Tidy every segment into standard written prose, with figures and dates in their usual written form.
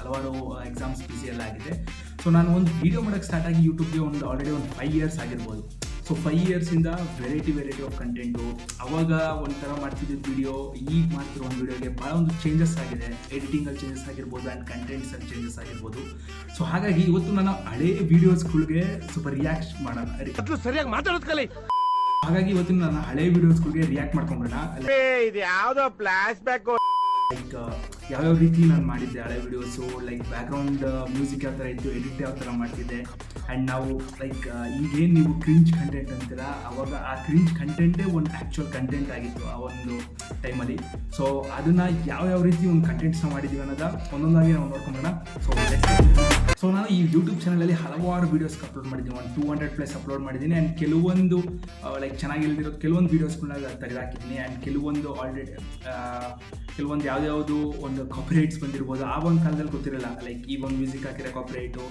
ಹಲವಾರು ಎಕ್ಸಾಮ್ಸ್ ಬಿಸಿ ಎಲ್ಲ ಆಗಿದೆ. ಸೊ ನಾನು ಒಂದು ವೀಡಿಯೋ ಮಾಡೋಕ್ಕೆ ಸ್ಟಾರ್ಟ್ ಆಗಿ ಯೂಟ್ಯೂಬ್ಗೆ ಆಲ್ರೆಡಿ 5 ಇಯರ್ಸ್ ಆಗಿರ್ಬೋದು. ಸೊ 5 ಇಯರ್ಸಿಂದ ವೆರೈಟಿ ಆಫ್ ಕಂಟೆಂಟು. ಅವಾಗ ಒಂಥರ ಮಾಡ್ತಿದ್ದ ವೀಡಿಯೋ, ಈಗ ಮಾಡ್ತಿರೋ ಒಂದು ವೀಡಿಯೋಗೆ ಭಾಳ ಒಂದು ಚೇಂಜಸ್ ಆಗಿದೆ. ಎಡಿಟಿಂಗಲ್ಲಿ ಚೇಂಜಸ್ ಆಗಿರ್ಬೋದು ಆ್ಯಂಡ್ ಕಂಟೆಂಟ್ಸಲ್ಲಿ ಚೇಂಜಸ್ ಆಗಿರ್ಬೋದು. ಸೊ ಹಾಗಾಗಿ ಇವತ್ತು ನಾನು ಹಳೇ ವೀಡಿಯೋಸ್ಗಳಿಗೆ ಸ್ವಲ್ಪ ರಿಯಾಕ್ಟ್ ಮಾಡೋಣ. ಸರಿಯಾಗಿ ಮಾತಾಡೋದು ಕಲಿ. ಹಾಗಾಗಿ ಇವತ್ತು ನಾನು ಹಳೆ ವೀಡಿಯೋಸ್ಗಳಿಗೆ ರಿಯಾಕ್ಟ್ ಮಾಡ್ಕೊಂಡ್ಬಿಡೋಣ. ಇದು ಯಾವುದೋ ಫ್ಲಾಶ್ ಬ್ಯಾಕ್, ಲೈಕ್ ಯಾವ್ಯಾವ ರೀತಿ ನಾನು ಮಾಡಿದ್ದೆ ಹಳೆ ವೀಡಿಯೋಸು, ಲೈಕ್ ಬ್ಯಾಕ್ಗ್ರೌಂಡ್ ಮ್ಯೂಸಿಕ್ ಯಾವ ಥರ ಇತ್ತು, ಎಡಿಟ್ ಯಾವ ಥರ ಮಾಡ್ತಿದ್ದೆ. ಆ್ಯಂಡ್ ನಾವು ಲೈಕ್ ಈಗೇನು ನೀವು ಕ್ರಿಂಜ್ ಕಂಟೆಂಟ್ ಅಂತೀರ, ಅವಾಗ ಆ ಕ್ರಿಂಜ್ ಕಂಟೆಂಟೇ ಒಂದು ಆ್ಯಕ್ಚುಯಲ್ ಕಂಟೆಂಟ್ ಆಗಿತ್ತು ಆ ಒಂದು ಟೈಮಲ್ಲಿ. ಸೊ ಅದನ್ನು ಯಾವ್ಯಾವ ರೀತಿ ಒಂದು ಕಂಟೆಂಟ್ಸ್ನ ಮಾಡಿದ್ದೀವಿ ಅನ್ನೋದ ಒಂದೊಂದಾಗಿ ನಾವು ನೋಡ್ಕೊಂಬೋಣ. ಸೊ ನಾನು ಈ ಯೂಟ್ಯೂಬ್ ಚಾನಲಲ್ಲಿ ಹಲವಾರು ವೀಡಿಯೋಸ್ಗೆ ಅಪ್ಲೋಡ್ ಮಾಡಿದ್ದೀನಿ. 200+ ಅಪ್ಲೋಡ್ ಮಾಡಿದ್ದೀನಿ. ಆ್ಯಂಡ್ ಕೆಲವೊಂದು ಲೈಕ್ ಚೆನ್ನಾಗಿಲ್ದಿರೋದು ಕೆಲವೊಂದು ವೀಡಿಯೋಸ್ಗಳನ್ನ ತೆಗೆದಾಕಿದ್ದೀನಿ. ಆ್ಯಂಡ್ ಕೆಲವೊಂದು ಯಾವ್ದು ಒಂದು ಕಾಪಿರೈಟ್ಸ್ ಬಂದಿರ್ಬೋದು. ಆ ಒಂದು ಕಾಲದಲ್ಲಿ ಗೊತ್ತಿರಲ್ಲ, ಲೈಕ್ ಈ ಒಂದು ಮ್ಯೂಸಿಕ್ ಹಾಕಿರೋ ಕಾಪಿರೈಟು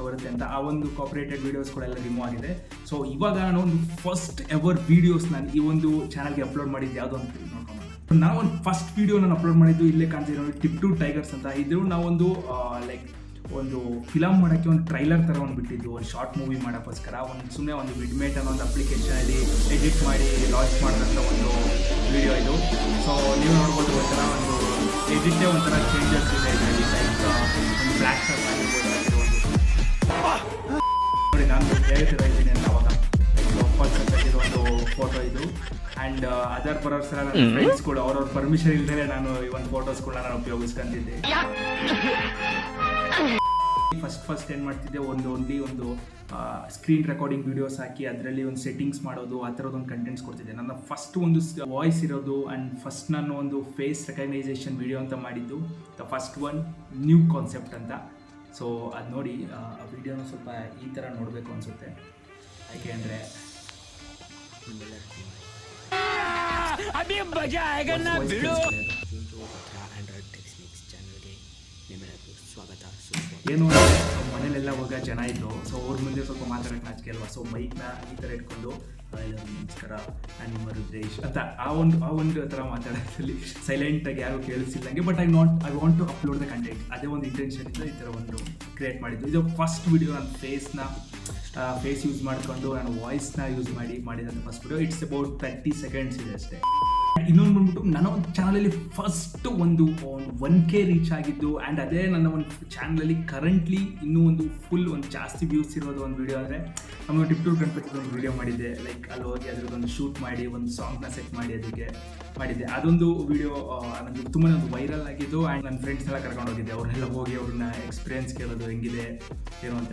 ಬರುತ್ತೆ ಅಂತ. ಆ ಒಂದು ಕಾಪಿರೈಟೆಡ್ ವೀಡಿಯೋಸ್ಗಳೆಲ್ಲ ರಿಮೂವ್ ಆಗಿದೆ. ಸೊ ಇವಾಗ ನಾನು ಒಂದು ಫಸ್ಟ್ ಎವರ್ ವೀಡಿಯೋಸ್ ನಾನು ಈ ಒಂದು ಚಾನಲ್ಗೆ ಅಪ್ಲೋಡ್ ಮಾಡಿದ್ದು ಯಾವುದೋ ಅಂತ ನೋಡ್ಕೊಂಡು ನಾವು ಒಂದು ಫಸ್ಟ್ ವೀಡಿಯೋ ನಾನು ಅಪ್ಲೋಡ್ ಮಾಡಿದ್ದು ಇಲ್ಲೇ ಕಾಣ್ತಿರೋ ಟಿಪ್ ಟು ಟೈಗರ್ಸ್ ಅಂತ. ಇದು ನಾವೊಂದು ಲೈಕ್ ಒಂದು ಫಿಲಮ್ ಮಾಡೋಕ್ಕೆ ಒಂದು ಟ್ರೈಲರ್ ಥರ ಒಂದು ಬಿಟ್ಟಿದ್ದು, ಒಂದು ಶಾರ್ಟ್ ಮೂವಿ ಮಾಡೋಕ್ಕೋಸ್ಕರ ಸುಮ್ಮನೆ ಒಂದು ವಿಡ್ಮೇಟ್ ಅನ್ನೋ ಒಂದು ಅಪ್ಲಿಕೇಶನಲ್ಲಿ ಎಡಿಟ್ ಮಾಡಿ ಲಾಂಚ್ ಮಾಡಿದಂಥ ಒಂದು ವಿಡಿಯೋ ಇದು. ಸೊ ನೀವು ನೋಡ್ಬೋದು ಒಂಥರ ಒಂದು ಎಡಿಟೇ ಒಂಥರ ಚೇಂಜಸ್ ಇದೆ ಇದರಲ್ಲಿ. ಲೈಕ್ ಒಂದು ಬ್ಲ್ಯಾಕ್ ಕಲರ್ ಆಗಿರ್ಬೋದು ನೋಡಿ, ನಾನು ಹೇಳ್ತಾ ಇದ್ದೀನಿ ಅಂತ ಅವಾಗ ಫಸ್ಟ್ ತೆಗೆದಿರೋ ಒಂದು ಫೋಟೋ ಇದು. ಆ್ಯಂಡ್ ಅದರ್ ಪರ್ಪಸ್ ನನ್ನ ಫ್ರೆಂಡ್ಸ್ಗಳು ಅವ್ರವ್ರ ಪರ್ಮಿಷನ್ ಇಲ್ಲದೆ ನಾನು ಈ ಒಂದು ಫೋಟೋಸ್ಗಳನ್ನ ನಾನು ಉಪಯೋಗಿಸ್ಕೊಂತಿದ್ದೆ. ಫಸ್ಟ್ ಏನು ಮಾಡ್ತಿದ್ದೆ, ಒಂದು ಸ್ಕ್ರೀನ್ ರೆಕಾರ್ಡಿಂಗ್ ವೀಡಿಯೋಸ್ ಹಾಕಿ ಅದರಲ್ಲಿ ಒಂದು ಸೆಟ್ಟಿಂಗ್ಸ್ ಮಾಡೋದು, ಆ ಥರದ್ದೊಂದು ಕಂಟೆಂಟ್ಸ್ ಕೊಡ್ತಿದ್ದೆ. ನನ್ನ ಫಸ್ಟ್ ಒಂದು ವಾಯ್ಸ್ ಇರೋದು ಆ್ಯಂಡ್ ಫಸ್ಟ್ ನಾನು ಒಂದು ಫೇಸ್ ರೆಕಗ್ನೈಸೇಷನ್ ವೀಡಿಯೋ ಅಂತ ಮಾಡಿದ್ದು, the first one new concept ಅಂತ. ಸೊ ಅದು ನೋಡಿ ಆ ವಿಡಿಯೋನ ಸ್ವಲ್ಪ ಈ ಥರ ನೋಡಬೇಕು ಅನಿಸುತ್ತೆ. ಯಾಕೆ ಅಂದರೆ ಏನು ಮನೇಲೆಲ್ಲ ಹೋಗ ಜನ ಇದ್ದು, ಸೊ ಅವ್ರ ಮುಂದೆ ಸ್ವಲ್ಪ ಮಾತಾಡೋಕ್ಕೆ ನಾಚಿಕೆ ಅಲ್ವಾ. ಸೊ ಮೈಕ್ನ ಈ ಥರ ಇಟ್ಕೊಂಡು ನಮಸ್ಕಾರ ನಾನು ನಿಮ್ಮ ರುದ್ರೇಶ್ ಅಂತ ಆ ಒಂದು ಥರ ಮಾತಾಡೋದ್ರಲ್ಲಿ ಸೈಲೆಂಟಾಗಿ ಯಾರು ಕೇಳಿಸಿಲ್ಲಂಗೆ. But I want to upload the content. ಅದೇ ಒಂದು ಇಂಟೆನ್ಷನಿಂದ ಈ ಥರ ಒಂದು ಕ್ರಿಯೇಟ್ ಮಾಡಿದ್ದು. ಇದು ಫಸ್ಟ್ ವಿಡಿಯೋ. ನನ್ನ ಫೇಸ್ ಯೂಸ್ ಮಾಡಿಕೊಂಡು ನಾನು ವಾಯ್ಸ್ನ ಯೂಸ್ ಮಾಡಿದಂಥ first video. It's about 30 seconds ಇದೆ ಅಷ್ಟೇ. ಇನ್ನೊಂದು ಬಂದ್ಬಿಟ್ಟು ನನ್ನ ಒಂದು ಚಾನಲಲ್ಲಿ ಫಸ್ಟ್ ಒಂದು 1K ರೀಚ್ ಆಗಿದ್ದು. ಆ್ಯಂಡ್ ಅದೇ ನನ್ನ ಒಂದು ಚಾನಲಲ್ಲಿ ಕರೆಂಟ್ಲಿ ಇನ್ನೂ ಒಂದು ಫುಲ್ ಒಂದು ಜಾಸ್ತಿ ವ್ಯೂಸ್ ಇರೋದು ಒಂದು ವೀಡಿಯೋ ಅಂದರೆ ನಮ್ಮ ಟಿಪ್ ಟು ಗಣಪತಿ ಒಂದು ವೀಡಿಯೋ ಮಾಡಿದ್ದೆ. ಲೈಕ್ ಅಲ್ಲಿ ಹೋಗಿ ಅದ್ರದ್ದೊಂದು ಶೂಟ್ ಮಾಡಿ ಒಂದು ಸಾಂಗ್ನ ಸೆಟ್ ಮಾಡಿ ಅದಕ್ಕೆ ಮಾಡಿದ್ದೆ. ಅದೊಂದು ವೀಡಿಯೋ ನನಗೆ ತುಂಬಾ ಒಂದು ವೈರಲ್ ಆಗಿದ್ದು. ಆ್ಯಂಡ್ ನನ್ನ ಫ್ರೆಂಡ್ಸ್ನೆಲ್ಲ ಕರ್ಕೊಂಡು ಹೋಗಿದ್ದೆ. ಅವ್ರನ್ನೆಲ್ಲ ಹೋಗಿ ಅವ್ರನ್ನ ಎಕ್ಸ್ಪೀರಿಯನ್ಸ್ ಕೇಳೋದು ಹೆಂಗಿದೆ ಏನು ಅಂತ.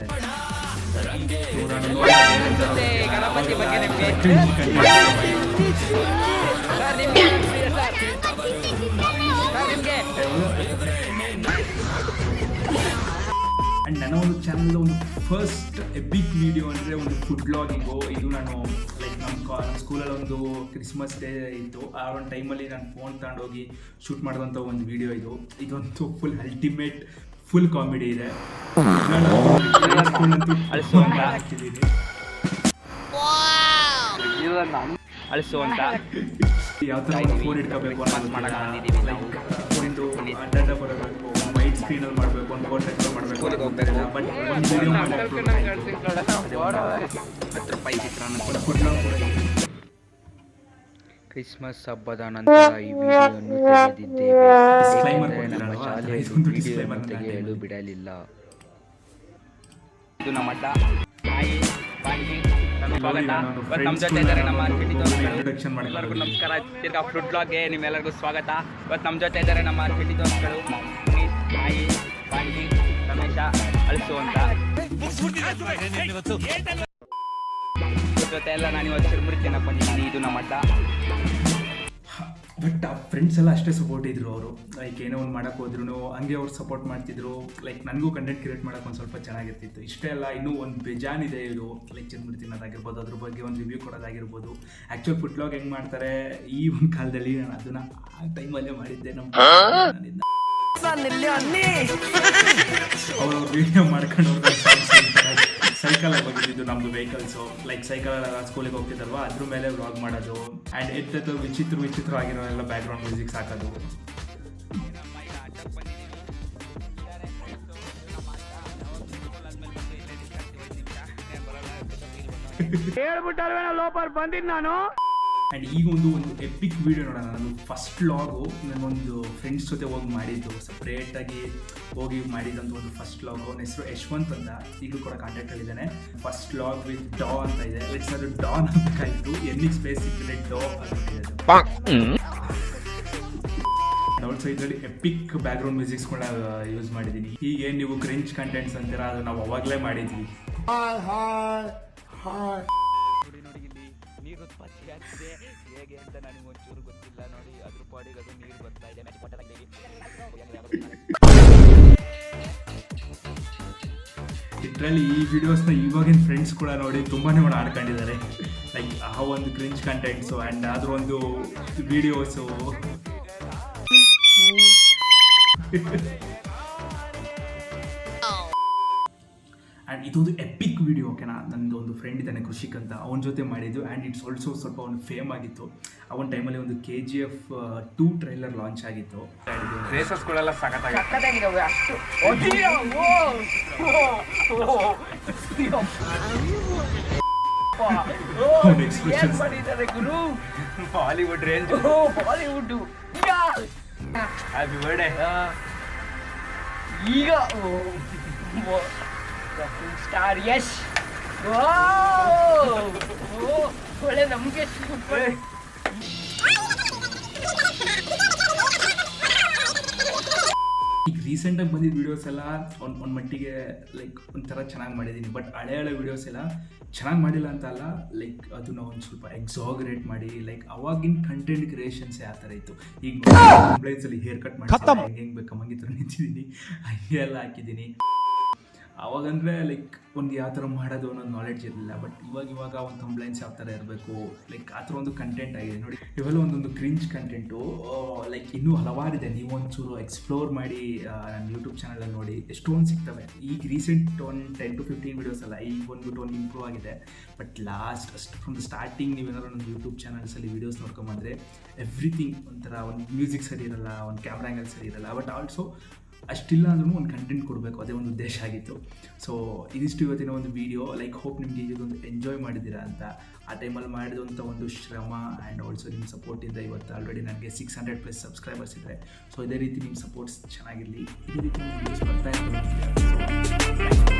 ಆ್ಯಂಡ್ ನನ್ನ ಒಂದು ಚಾನಲ್ ಒಂದು ಫಸ್ಟ್ ಎಪಿಕ್ ವಿಡಿಯೋ ಅಂದರೆ ಒಂದು ಫುಡ್ ಬ್ಲಾಗಿಂಗು. ಇದು ನಾನು ಲೈಕ್ ನಮ್ಮ ಸ್ಕೂಲಲ್ಲಿ ಒಂದು ಕ್ರಿಸ್ಮಸ್ ಡೇ ಇತ್ತು. ಆ ಒಂದು ಟೈಮಲ್ಲಿ ನಾನು ಫೋನ್ ತಗೊಂಡೋಗಿ ಶೂಟ್ ಮಾಡಿದಂಥ ಒಂದು ವಿಡಿಯೋ ಇದು. ಇದೊಂದು ಫುಲ್ ಅಲ್ಟಿಮೇಟ್ ಫುಲ್ ಕಾಮಿಡಿ ಇದೆ. ಹಾಕ್ತಿದ್ದೀನಿ ಅಳಿಸು ಅಂತ ಯಾವ ಥರ ಫೋನ್ ಇಟ್ಕೋಬೇಕು ಫೋನಿಂದು ಅಡ್ಡ ಬರಬೇಕು, ವೈಟ್ ಸ್ಕ್ರೀನಲ್ಲಿ ಮಾಡಬೇಕು, ಒಂದು ಫೋನ್ ರೆಕಾರ್ಡ್ ಮಾಡಬೇಕು. ಬಟ್ ಒಂದು ವಿಡಿಯೋ ಕ್ರಿಸ್ಮಸ್ ಹಬ್ಬದ ನಂತರ ಈ ವಿಡಿಯೋವನ್ನು ತೆಗೆದಿದ್ದೇವೆ. ನಮ್ಮ ಶಾಲೆಯಲ್ಲಿ ವಿಡಿಯೋವನ್ನು ತೆಗೆಯಲು ಬಿಡಲಿಲ್ಲ. ಇದು ನಮ್ಮ ಅಡ್ಡ ನಮ್ಮ ಜೊತೆ ಇದ್ದಾರೆ ನಮ್ಮ ಎಲ್ಲರಿಗೂ ನಮಸ್ಕಾರ. ತಿರ್ಗಾ ಫುಡ್ ಬ್ಲಾಗ್ಗೆ ನಿಮ್ಮೆಲ್ಲರಿಗೂ ಸ್ವಾಗತ. ಇವತ್ತು ನಮ್ಮ ಜೊತೆ ಇದ್ದಾರೆ ನಮ್ಮ ಚಟಿ ದೋಸ್ತಗಳು ನಾಯಿ ಪಾಂಡಿ ರಮೇಶ ಅಳಿಸು ಅಂತ. ಜೊತೆ ಎಲ್ಲ ನಾನು ಇವತ್ತು ಚಿರುಮುರಿ ಬಂದಿದ್ದೀನಿ. ಇದು ನಮ್ಮ ಅಡ್ಡ. ಬಟ್ ಆ ಫ್ರೆಂಡ್ಸ್ ಎಲ್ಲ ಅಷ್ಟೇ ಸಪೋರ್ಟ್ ಇದ್ರು. ಅವರು ಲೈಕ್ ಏನೋ ಒಂದು ಮಾಡೋಕ್ಕೆ ಹೋದ್ರು ಹಂಗೆ ಅವ್ರು ಸಪೋರ್ಟ್ ಮಾಡ್ತಿದ್ರು. ಲೈಕ್ ನನಗೂ ಕಂಟೆಂಟ್ ಕ್ರಿಯೇಟ್ ಮಾಡೋಕೆ ಒಂದು ಸ್ವಲ್ಪ ಚೆನ್ನಾಗಿರ್ತಿತ್ತು. ಇಷ್ಟೇ ಅಲ್ಲ, ಇನ್ನೂ ಒಂದು ಬೇಜಾನಿದೆ. ಇದು ಲೈಕ್ ಚಿರುಮುರಿ ತಿನ್ನೋದಾಗಿರ್ಬೋದು, ಅದ್ರ ಬಗ್ಗೆ ಒಂದು ರಿವ್ಯೂ ಕೊಡೋದಾಗಿರ್ಬೋದು. ಆ್ಯಕ್ಚುಲ್ ಫುಡ್ ಬ್ಲಾಗ್ ಹೆಂಗೆ ಮಾಡ್ತಾರೆ ಈ ಒಂದು ಕಾಲದಲ್ಲಿ ನಾನು ಅದನ್ನು ಆ ಟೈಮಲ್ಲೇ ಮಾಡಿದ್ದೆ. ನಮ್ಮ ಅವರು ವೀಡಿಯೋ ಮಾಡ್ಕೊಂಡು ಸೈಕಲ್ ಬಂದಿದ್ದು ನಮ್ಮದು ವೆಹಿಕಲ್ಸು. ಲೈಕ್ ಸೈಕಲ್ ಸ್ಕೂಲಿಗೆ ಹೋಗ್ತಿದ್ದಲ್ವ, ಅದ್ರ ಮೇಲೆ ವ್ಲಾಗ್ ಮಾಡೋದು. ಆ್ಯಂಡ್ ಎತ್ತತ್ತು ವಿಚಿತ್ರ ಆಗಿರೋನೆಲ್ಲ ಬ್ಯಾಕ್ಗ್ರೌಂಡ್ ಮ್ಯೂಸಿಕ್ಸ್ ಹಾಕೋದು. ಹೇಳ್ಬಿಟ್ಟಲ್ವೇನೋ ಲೋಪರ್ ಬಂದಿದ್ ನಾನು. ಆ್ಯಂಡ್ ಈಗ ಒಂದು ಎಪಿಕ್ ವಿಡಿಯೋ ನೋಡೋಣ. ನಾನು ಫಸ್ಟ್ ವ್ಲಾಗು ನನ್ನೊಂದು ಫ್ರೆಂಡ್ಸ್ ಜೊತೆ ಹೋಗಿ ಮಾಡಿದ್ದು, ಸಪ್ರೇಟಾಗಿ ಹೋಗಿ ಮಾಡಿದಂಥ ಒಂದು ಫಸ್ಟ್ ವ್ಲಾಗು. ಅವನ ಹೆಸರು ಯಶವಂತ್ ಅಂತ, ಈಗಲೂ ಕೂಡ ಕಾಂಟ್ಯಾಕ್ಟಲ್ಲಿದ್ದಾನೆ. ಫಸ್ಟ್ ವ್ಲಾಗ್ ವಿತ್ ಡಾ ಅಂತ ಇದೆ. ಲೆಟ್ಸ್ ಅದು ಡಾನ್ ಅಂತಕ್ಕಾಯಿತು, ಎನ್ನಿಗೆ ಸ್ಪೇಸ್ ಸಿಕ್ಕಿದೆ ಡಾ ಅಂತ. ಆಲ್ಸೋ ಇದರಲ್ಲಿ ಎಪಿಕ್ ಬ್ಯಾಕ್ಗ್ರೌಂಡ್ ಮ್ಯೂಸಿಕ್ಸ್ಗಳನ್ನ ಯೂಸ್ ಮಾಡಿದ್ದೀನಿ. ಹೀಗೆ ನೀವು ಕ್ರಿಂಜ್ ಕಂಟೆಂಟ್ಸ್ ಅಂತೀರಾ, ಅದು ನಾವು ಅವಾಗಲೇ ಮಾಡಿದ್ವಿ. ನೋಡಿ ಇಲ್ಲಿ ನೀರು ಉತ್ಪತ್ತಿ ಆಗ್ತಿದೆ ಹೇಗೆ ಅಂತ ನನಗೆ ಒಂಚೂರು ಗೊತ್ತಿಲ್ಲ. ನೋಡಿ ಅದ್ರ ಪಾಡಿಗೆ ಅದು ನೀರು ಬರ್ತಾ ಇದೆ. ಲಿಟ್ರಲಿ ಈ ವಿಡಿಯೋಸ್ನ ಇವಾಗಿನ ಫ್ರೆಂಡ್ಸ್ ಕೂಡ ನೋಡಿ ತುಂಬಾನೇ ಆಡ್ಕೊಂಡಿದ್ದಾರೆ. ಲೈಕ್ ಆ ಒಂದು ಕ್ರಿಂಜ್ ಕಂಟೆಂಟ್ಸು ಆ್ಯಂಡ್ ಅದ್ರ ಒಂದು ವಿಡಿಯೋಸು. ಆ್ಯಂಡ್ ಇದೊಂದು ಎಪಿಕ್ ವಿಡಿಯೋ, ಓಕೆನಾ. ನನ್ನದು ಒಂದು ಫ್ರೆಂಡ್ ಇದ್ದಾನೆ ಕೃಷಿಕ್ ಅಂತ, ಅವನ ಜೊತೆ ಮಾಡಿದ್ದು. ಆ್ಯಂಡ್ ಇಟ್ಸ್ ಆಲ್ಸೋ ಸ್ವಲ್ಪ ಒಂದು ಫೇಮ್ ಆಗಿತ್ತು. ಆ ಒಂದು ಟೈಮಲ್ಲಿ ಒಂದು KGF 2 ಟ್ರೈಲರ್ ಲಾಂಚ್ ಆಗಿತ್ತು. ರೇಸಸ್ಗಳೆಲ್ಲ ಸಖತ್ತಾಗಿದ್ದಾವೆ ಅಷ್ಟು. ಗುರು Bollywood range, Bollywood. Happy birthday. ಈಗ ಸ್ಟಾರ್ ಯಶ್ ಒಳ್ಳೆ ನಮಗೆ ಈಗ ರೀಸೆಂಟಾಗಿ ಬಂದಿದ್ದ ವೀಡಿಯೋಸ್ ಎಲ್ಲ ಒಂದು ಮಟ್ಟಿಗೆ ಲೈಕ್ ಒಂಥರ ಚೆನ್ನಾಗಿ ಮಾಡಿದ್ದೀನಿ. ಬಟ್ ಹಳೆ ವೀಡಿಯೋಸ್ ಎಲ್ಲ ಚೆನ್ನಾಗಿ ಮಾಡಿಲ್ಲ ಅಂತ ಅಲ್ಲ, ಲೈಕ್ ಅದನ್ನ ಒಂದು ಸ್ವಲ್ಪ ಎಕ್ಸಾಗರೇಟ್ ಮಾಡಿ, ಲೈಕ್ ಅವಾಗಿನ ಕಂಟೆಂಟ್ ಕ್ರಿಯೇಷನ್ಸೇ ಆ ಥರ ಇತ್ತು. ಈಗ ಕಂಪ್ಲೈನ್ಸಲ್ಲಿ ಹೇರ್ ಕಟ್ ಮಾಡಿ ಹೆಂಗೆ ಬೇಕು ಹಂಗಿತ್ತು ನಿಂತಿದ್ದೀನಿ, ಹಂಗೆ ಎಲ್ಲ ಹಾಕಿದ್ದೀನಿ. ಅವಾಗಂದರೆ ಲೈಕ್ ಒಂದು ಯಾವ ಥರ ಮಾಡೋದು ಅನ್ನೋದು ನಾಲೆಡ್ಜ್ ಇರಲಿಲ್ಲ. ಬಟ್ ಇವಾಗ ಒಂದು ಕಂಪ್ಲೈನ್ಸ್ ಯಾವ ಥರ ಇರಬೇಕು, ಲೈಕ್ ಆ ಥರ ಒಂದು ಕಂಟೆಂಟ್ ಆಗಿದೆ ನೋಡಿ. ಇವೆಲ್ಲ ಒಂದೊಂದು ಕ್ರಿಂಜ್ ಕಂಟೆಂಟು, ಲೈಕ್ ಇನ್ನೂ ಹಲವಾರಿದೆ. ನೀವು ಒಂಚೂರು ಎಕ್ಸ್ಪ್ಲೋರ್ ಮಾಡಿ ನನ್ನ ಯೂಟ್ಯೂಬ್ ಚಾನಲಲ್ಲಿ ನೋಡಿ, ಎಷ್ಟೊಂದು ಸಿಗ್ತವೆ. ಈಗ ರೀಸೆಂಟ್ ಒಂದು 10 to 15 ವೀಡಿಯೋಸ್ ಅಲ್ಲ, ಈಗ ಬಂದ್ಬಿಟ್ಟು ಒಂದು ಇಂಪ್ರೂವ್ ಆಗಿದೆ. ಬಟ್ ಅಷ್ಟು ಫ್ರಮ್ ದ ಸ್ಟಾರ್ಟಿಂಗ್ ನೀವೇನಾದ್ರು ನನ್ನ ಯೂಟ್ಯೂಬ್ ಚಾನಲ್ಸಲ್ಲಿ ವೀಡಿಯೋಸ್ ನೋಡ್ಕೊಂಬಂದರೆ ಎವ್ರಿಥಿಂಗ್ ಒಂಥರ ಒಂದು ಮ್ಯೂಸಿಕ್ ಸರಿ ಇರಲ್ಲ, ಒಂದು ಕ್ಯಾಮ್ರಾ ಆ್ಯಂಗಲ್ ಸರಿ ಇರಲ್ಲ. ಬಟ್ ಆಲ್ಸೋ ಅಷ್ಟಿಲ್ಲ ಅಂದ್ರೂ ಒಂದು ಕಂಟೆಂಟ್ ಕೊಡಬೇಕು, ಅದೇ ಒಂದು ಉದ್ದೇಶ ಆಗಿತ್ತು. ಸೊ ಇದಿಷ್ಟು ಇವತ್ತಿನ ಒಂದು ವಿಡಿಯೋ. ಲೈಕ್ ಹೋಪ್ ನಿಮಗೆ ಇದೊಂದು ಎಂಜಾಯ್ ಮಾಡಿದ್ದೀರಾ ಅಂತ. ಆ ಟೈಮಲ್ಲಿ ಮಾಡಿದಂಥ ಒಂದು ಶ್ರಮ ಆ್ಯಂಡ್ ಆಲ್ಸೋ ನಿಮ್ಮ ಸಪೋರ್ಟಿಂದ ಇವತ್ತು ಆಲ್ರೆಡಿ ನನಗೆ 600+ ಸಬ್ಸ್ಕ್ರೈಬರ್ಸ್ ಇದ್ದಾರೆ. ಸೊ ಇದೇ ರೀತಿ ನಿಮ್ಮ ಸಪೋರ್ಟ್ಸ್ ಚೆನ್ನಾಗಿರಲಿ. ಇದೇ ರೀತಿ ವೀಡಿಯೋಸ್ ಬರ್ತಾ ಇರ್ತಾರೆ.